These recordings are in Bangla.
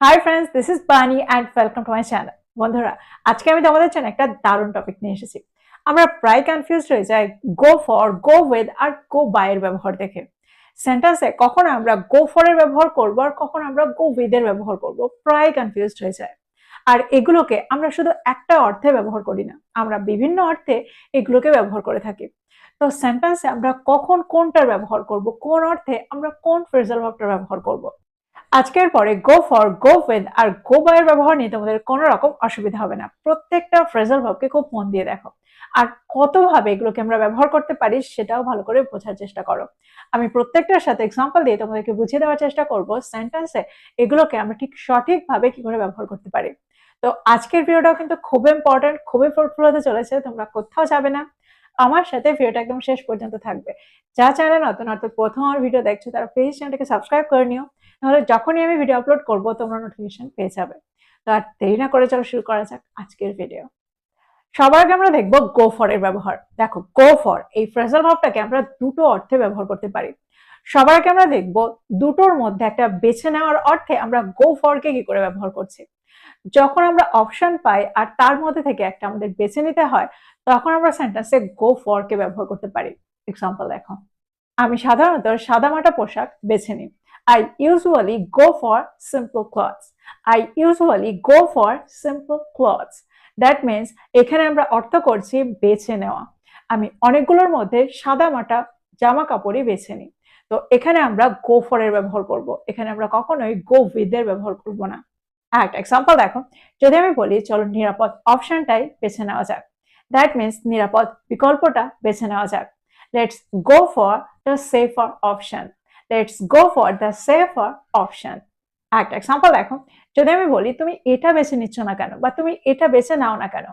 হাই ফ্রেন্ডস, দিস ইজ বানি and welcome to my channel. বন্ধুরা, আজকে আমি তোমাদের জন্য একটা দারুণ টপিক নিয়ে এসেছি। আমরা প্রায় কনফিউজ হয়ে যাই গো ফর, গো উইথ আর গো বাই এর ব্যবহার দেখে। সেন্টেন্সে কখন আমরা গো ফর এর ব্যবহার করব আর কখন আমরা গো উইথ এর ব্যবহার করব, প্রায় কনফিউজড হয়ে যায়। আর এগুলোকে আমরা শুধু একটা অর্থে ব্যবহার করি না, আমরা বিভিন্ন অর্থে এগুলোকে ব্যবহার করে থাকি। তো সেন্টেন্সে আমরা কখন কোনটার ব্যবহার করব, কোন অর্থে আমরা কোন ফ্রেজাল ভার্বটার ব্যবহার করব, আজকের পরে গো ফর, গো উইথ আর গো বাই এর ব্যবহার নিয়ে তোমাদের কোনো রকম অসুবিধা হবে না। প্রত্যেকটা ফ্রেজাল ভার্বকে খুব মন দিয়ে দেখো, আর কতভাবে এগুলোকে আমরা ব্যবহার করতে পারি সেটাও ভালো করে বোঝার চেষ্টা করো। আমি প্রত্যেকটার সাথে এক্সাম্পল দিয়ে তোমাদেরকে বুঝিয়ে দেওয়ার চেষ্টা করব সেন্টেন্সে এগুলোকে আমরা ঠিক সঠিকভাবে কি করে ব্যবহার করতে পারি। তো আজকের ভিডিওটাও কিন্তু খুব ইম্পর্টেন্ট, খুবই ফ্রুটফুল হতে চলেছে, তোমরা কোথাও যাবে না, আমার সাথে ভিডিওটা একদম শেষ পর্যন্ত থাকবে। যা চ্যানেলে নতুন অর্থাৎ প্রথম আমার ভিডিও দেখছো তারা প্লিজ চ্যানেলটাকে সাবস্ক্রাইব করে নিও, তাহলে যখনই আমি ভিডিও আপলোড করব তোমরা নোটিফিকেশন পেয়ে যাবে। তো আর দেরি না করে চলো শুরু করা যাক আজকের ভিডিও। সবার আগে আমরা দেখবো গো ফর এর ব্যবহার। দেখো, গো ফর এই ফ্রেজাল ভার্বটাকে আমরা দুটো অর্থে ব্যবহার করতে পারি। সবার আগে আমরা দেখবো দুটোর মধ্যে একটা বেছে নেওয়ার অর্থে আমরা গো ফর কে কি করে ব্যবহার করছি। যখন আমরা অপশন পাই আর তার মধ্যে থেকে একটা আমাদের বেছে নিতে হয়, তখন আমরা সেন্টেন্সে গো ফর কে ব্যবহার করতে পারি। এক্সাম্পল দেখো, আমি সাধারণত সাদামাটা পোশাক বেছে নিই। I usually go for simple clothes. I usually go for simple clothes. That means এখানে আমরা অর্থ করছি বেছে নেওয়া। আমি অনেকগুলোর মধ্যে সাদামাটা জামা কাপড়ই বেছে নিই। তো এখানে আমরা গো ফর এর ব্যবহার করব। এখানে আমরা কখনোই গো উইথ এর ব্যবহার করব না। একটা এক্সাম্পল দেখো, যদি আমি বলি চলো নিরাপদ অপশনটাই বেছে নেওয়া যাক, দ্যাট মিনস নিরাপদ বিকল্পটা বেছে নেওয়া যাক। Let's go for the safer option. Let's go for the safer option. একটা এক্সাম্পল দেখো, যদি আমি বলি তুমি এটা বেছে নিচ্ছ না কেন বা তুমি এটা বেছে নাও না কেন,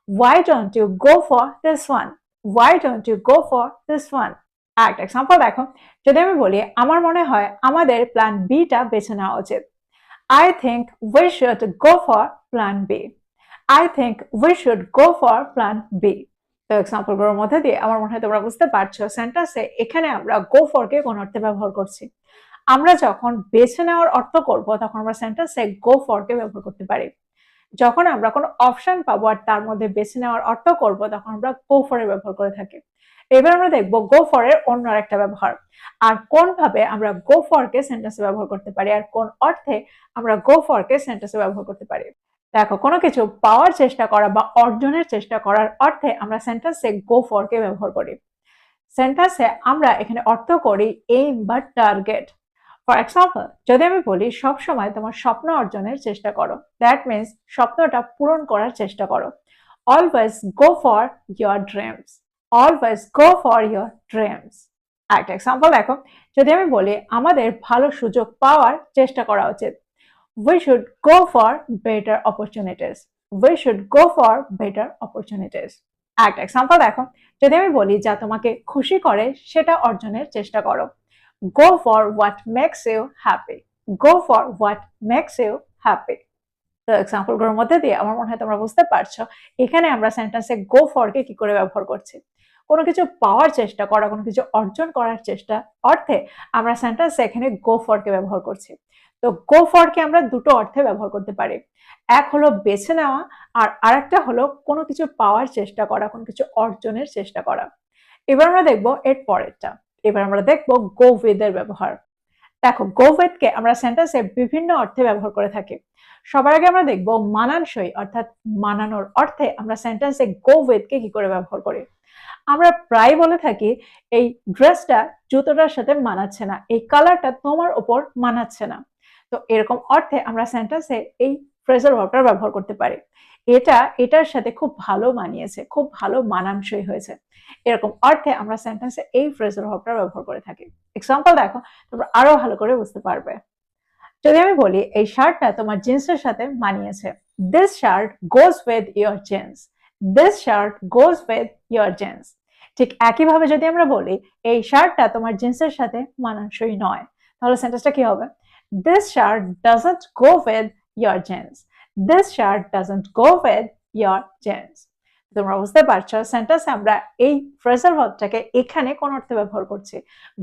why don't you go for this one? Why don't you go for this one? একটা এক্সাম্পল দেখো, যদি আমি বলি আমার মনে হয় আমাদের প্ল্যান বি টা বেছে নেওয়া উচিত, I think we should go for plan B. I think we should go for plan B. তো এক্সাম্পল গুলোর মধ্যে দিয়ে আমার মনে হয় তোমরা বুঝতে পারছো সেন্টেন্সে এখানে আমরা গো ফর কে কোন অর্থে ব্যবহার করছি। আমরা যখন বেছে নেওয়ার অর্থ করব তখন আমরা সেন্টেন্সে গো ফর কে ব্যবহার করতে পারি। যখন আমরা কোনো অপশন পাবো আর তার মধ্যে বেছে নেওয়ার অর্থ করব তখন আমরা গো ফর এর ব্যবহার করে থাকি। এবার আমরা দেখবো গো ফর এর অন্য আরেকটা ব্যবহার, আর কোন ভাবে আমরা গো ফর কে সেন্টেন্সে ব্যবহার করতে পারি আর কোন অর্থে আমরা গো ফর কে সেন্টেন্সে ব্যবহার করতে পারি। দেখো, কোনো কিছু পাওয়ার চেষ্টা করা বা অর্জনের চেষ্টা করার অর্থে আমরা সেন্টেন্সে গো ফর কে ব্যবহার করি। সেন্টেন্সে আমরা এখানে অর্থ করি এইম বা টার্গেট। ফর এক্সাম্পল, যদি আমি বলি সব সময় তোমার স্বপ্ন অর্জনের চেষ্টা করো, দ্যাট মিনস স্বপ্নটা পূরণ করার চেষ্টা করো। Always go for your dreams. Always go for your dreams. একটা এক্সাম্পল দেখো, যদি আমি বলি আমাদের ভালো সুযোগ পাওয়ার চেষ্টা করা উচিত, we should go for better opportunities. We should go for better opportunities. একটা এক্সাম্পল দেখো, যদি আমি বলি যা তোমাকে খুশি করে সেটা অর্জনের চেষ্টা করো, go for what makes you happy. Go for what makes you happy. তো এক্সাম্পল গুলোর মধ্যে দিয়ে আমার মনে হয় তোমরা বুঝতে পারছো এখানে আমরা সেন্টেন্সে গো ফর কে কি করে ব্যবহার করছি। কোনো কিছু পাওয়ার চেষ্টা করা, কোনো কিছু অর্জন করার চেষ্টা অর্থে আমরা সেন্টেন্সে এখানে গো ফর কে ব্যবহার করছি। তো গো ফর কে আমরা দুটো অর্থে ব্যবহার করতে পারি, এক হলো বেছে নেওয়া আর আরেকটা হলো কোনো কিছু পাওয়ার চেষ্টা করা, কোনো কিছু অর্জনের চেষ্টা করা। এবার আমরা দেখবো এর পরেরটা, এবার আমরা দেখবো গো উইথ এর ব্যবহার। দেখো, গো উইথ কে আমরা সেন্টেন্সে বিভিন্ন অর্থে ব্যবহার করে থাকি। সবার আগে আমরা দেখবো মানানসই অর্থাৎ মানানোর অর্থে আমরা সেন্টেন্সে গো উইথ কে কি করে ব্যবহার করি। আমরা প্রায় বলে থাকি এই ড্রেসটা জুতোটার সাথে মানাচ্ছে না, এই কালারটা তোমার উপর মানাচ্ছে না। তো এরকম অর্থে আমরা সেন্টেন্সে এই ফ্রেজাল ভার্বটা ব্যবহার করতে পারি, এটা এটার সাথে খুব ভালো মানিয়েছে, খুব ভালো মানানসই হয়েছে। এরকম অর্থে আমরা সেন্টেন্সে এই ফ্রেজাল ভার্বটা ব্যবহার করে থাকি। এক্সাম্পল দেখো, তোমরা আরো ভালো করে বুঝতে পারবে। যদি আমি বলি এই শার্টটা তোমার জিন্সের সাথে মানিয়েছে, this shirt goes with your jeans. This shirt goes with your jeans. ঠিক একইভাবে যদি আমরা বলি এই শার্টটা তোমার জিন্সের সাথে মানানসই নয়, তাহলে সেন্টেন্সটা কি হবে? This shirt doesn't go with your jeans. This shirt doesn't go with your jeans. তোমরা বুঝতে পারছো সেন্টেন্সে আমরা এই ফ্রেজাল ভার্বটাকে এখানে কোন অর্থে ব্যবহার করছি,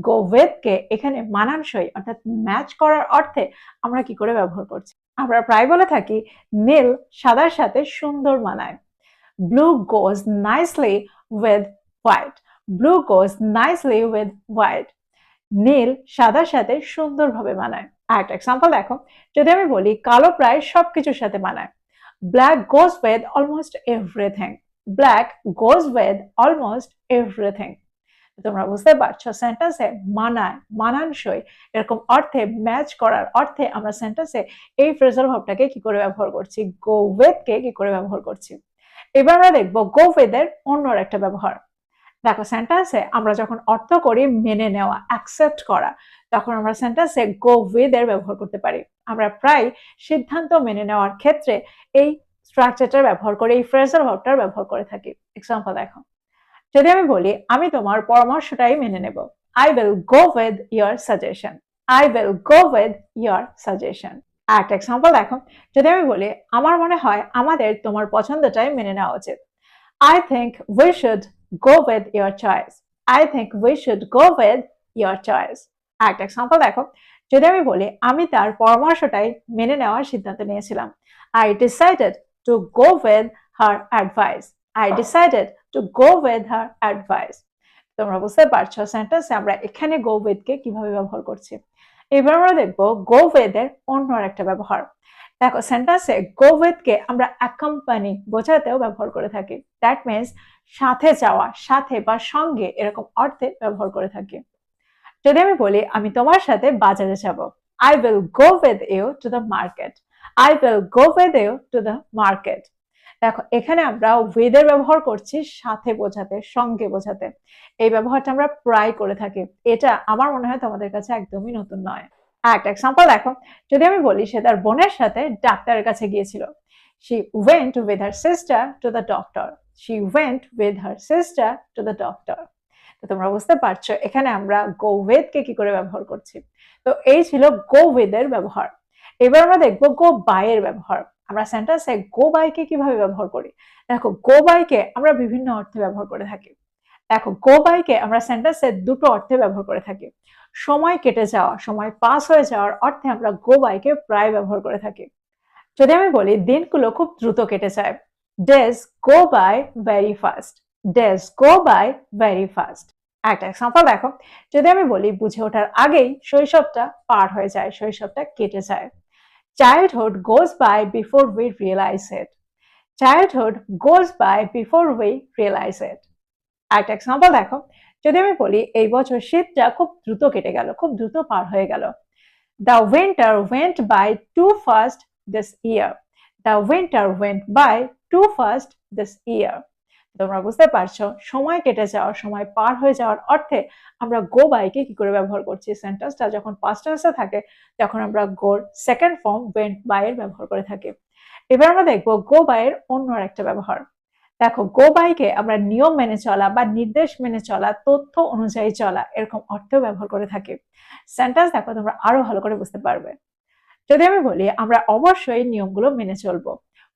গো উইথ কে এখানে মানানসই অর্থাৎ ম্যাচ করার অর্থে আমরা কি করে ব্যবহার করছি। আমরা প্রায় বলে থাকি নীল সাদার সাথে সুন্দর মানায়। Blue goes nicely with white. Blue goes nicely with white. নীল সাদার সাথে সুন্দরভাবে মানায়। আরেকটা এক্সাম্পল দেখো, যদি আমি বলি কালো প্রায় সবকিছুর সাথে মানায়। Black goes with almost everything. Black goes with almost everything. তোমরা বুঝতে পারছো সেন্টেন্সে মানায়, মানানসই এরকম অর্থে, ম্যাচ করার অর্থে আমরা সেন্টেন্সে এই ফ্রেজাল ভার্বটাকে কি করে ব্যবহার করছি, গো উইথ কে কি করে ব্যবহার করছি। এবার আমরা দেখবো গো উইথ এর অন্য একটা ব্যবহার। দেখো সেন্টেন্সে আমরা যখন অর্থ করি মেনে নেওয়া, অ্যাকসেপ্ট করা, তখন আমরা সেন্টেন্সে গো উইথ এর ব্যবহার করতে পারি। আমরা প্রায় সিদ্ধান্ত মেনে নেওয়ার ক্ষেত্রে এই স্ট্রাকচারটার ব্যবহার করে, এই ফ্রেজাল ভার্বটার ব্যবহার করে থাকি। এক্সাম্পল দেখো, যদি আমি বলি আমি তোমার পরামর্শটাই মেনে নেব, I will go with your suggestion. I will go with your suggestion. একটা এক্সাম্পল দেখো, যদি আমি বলি আমার মনে হয় আমাদের তোমার পছন্দটাই মেনে নেওয়া উচিত, I think we should go with your choice. I think we should go with your choice. একটা এক্সাম্পল দেখো, যদি আমি বলি আমি তার পরামর্শটাই মেনে নেওয়ার সিদ্ধান্ত নিয়েছিলাম, I decided to go with her advice. I decided to go with her advice. তোমরা বুঝতে পারছো সেন্টেন্সে আমরা এখানে go with কে কিভাবে ব্যবহার করছি। এবার আমরা দেখবো go with এর অন্য একটা ব্যবহার। দেখো সেন্টেন্সে গো উইথ কে আমরা অ্যাকম্পানি বোঝাতেও ব্যবহার করে থাকি। দ্যাট মিনস সাথে যাওয়া, সাথে বা সঙ্গে এরকম অর্থে ব্যবহার করে থাকি। যদি আমি বলি আমি তোমার সাথে বাজারে যাব, I will go with you to the market. I will go with you to the market. দেখো এখানে আমরা উইথ এর ব্যবহার করছি সাথে বোঝাতে, সঙ্গে বোঝাতে। এই ব্যবহারটা আমরা প্রায় করে থাকি। এটা আমার মনে হয় তোমাদের কাছে একদমই নতুন নয়। একটা এক্সাম্পল দেখো, যদি আমি বলি সে তার বোনের সাথে ডাক্তারের কাছে গিয়েছিল, she went with her sister to the doctor. She went with her sister to the doctor. তো তোমরা বুঝতে পারছো এখানে আমরা go with কে কি করে ব্যবহার করছি। তো এই ছিল go with এর ব্যবহার। এবার আমরা দেখবো go by এর ব্যবহার। আমরা সেন্টেন্সে go by কে কিভাবে ব্যবহার করি। দেখো go by কে আমরা বিভিন্ন অর্থে ব্যবহার করে থাকি। দেখো go by কে আমরা সেন্টেন্সে দুটো অর্থে ব্যবহার করে থাকি। সময় কেটে যাওয়া, সময় পাস হয়ে যাওয়ার অর্থে আমরা গো বাই কে প্রায় ব্যবহার করে থাকি। যদি আমি বলি দিনগুলো খুব দ্রুত কেটে যায়, days go by very fast. Days go by very fast. একটা এক্সাম্পল দেখো, যদি আমি বলি বুঝে ওঠার আগেই শৈশবটা পার হয়ে যায়, শৈশবটা কেটে যায়। Childhood goes by before we realise it. Childhood goes by before we realise it. একটা এক্সাম্পল দেখো, যদি আমি বলি এই বছর শীতটা খুব দ্রুত কেটে গেল, খুব দ্রুত পার হয়ে গেল। The winter went by too fast this year. The winter went by too fast this year. তোমরা বুঝতে পারছো সময় কেটে যাওয়া, সময় পার হয়ে যাওয়ার অর্থে আমরা গো বাই কে কি করে ব্যবহার করছি। সেন্টেন্সটা যখন পাস্ট টেন্সে থাকে তখন আমরা গোর সেকেন্ড ফর্ম ওয়েন্ট বাই এর ব্যবহার করে থাকি। এবার আমরা দেখবো গো বাই এর অন্য একটা ব্যবহার। দেখো গো বাই কে আমরা নিয়ম মেনে চলা বা নির্দেশ মেনে চলা, তথ্য অনুযায়ী চলা এরকম অর্থেও ব্যবহার করে থাকি। সেন্টেন্স দেখো তোমরা আরো ভালো করে বুঝতে পারবে। যদি আমি বলি আমরা অবশ্যই নিয়মগুলো মেনে চলবো,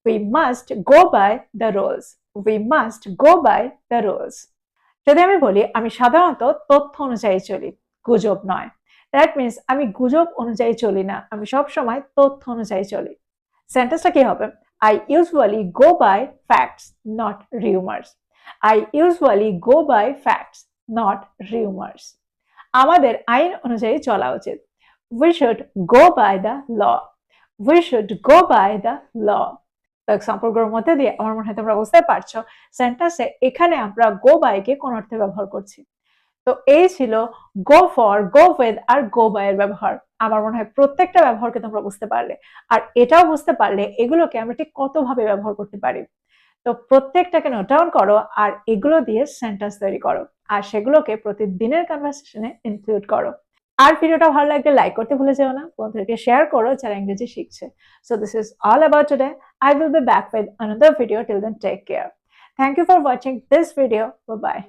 we must go by the rules. We must go by the rules. যদি আমি বলি আমি সাধারণত তথ্য অনুযায়ী চলি, গুজব নয়। দ্যাট মিনস আমি গুজব অনুযায়ী চলি না, আমি সবসময় তথ্য অনুযায়ী চলি। সেন্টেন্সটা কি হবে? I usually go by facts, not rumors. I usually go by facts, not rumors. আমাদের আইন অনুযায়ী চলা উচিত। We should go by the law. We should go by the law. এক্সাম্পলগুলোর মধ্যে দিয়ে আমার মনে হয় তোমরা বুঝতে পারছো সেন্টেন্সে এখানে আমরা গো বাই কে কোন অর্থে ব্যবহার করছি। তো এই ছিল গো ফর, গো উইথ আর গো বাই এর ব্যবহার। আমার মনে হয় প্রত্যেকটা ব্যবহারকে তোমরা বুঝতে পারলে, আর এটাও বুঝতে পারলে এগুলোকে আমরা ঠিক কতভাবে ব্যবহার করতে পারি। তো প্রত্যেকটাকে নোট ডাউন করো আর এগুলো দিয়ে সেন্টেন্স তৈরি করো, আর সেগুলোকে প্রতিদিনের কনভারসেশনে ইনক্লুড করো। আর ভিডিওটা ভালো লাগলে লাইক করতে ভুলে যেও না, বন্ধুদেরকে শেয়ার করো যারা ইংরেজি শিখছে। So this is all about today. I will be back with another video. Till then, take care. Thank you for watching this video. Bye bye.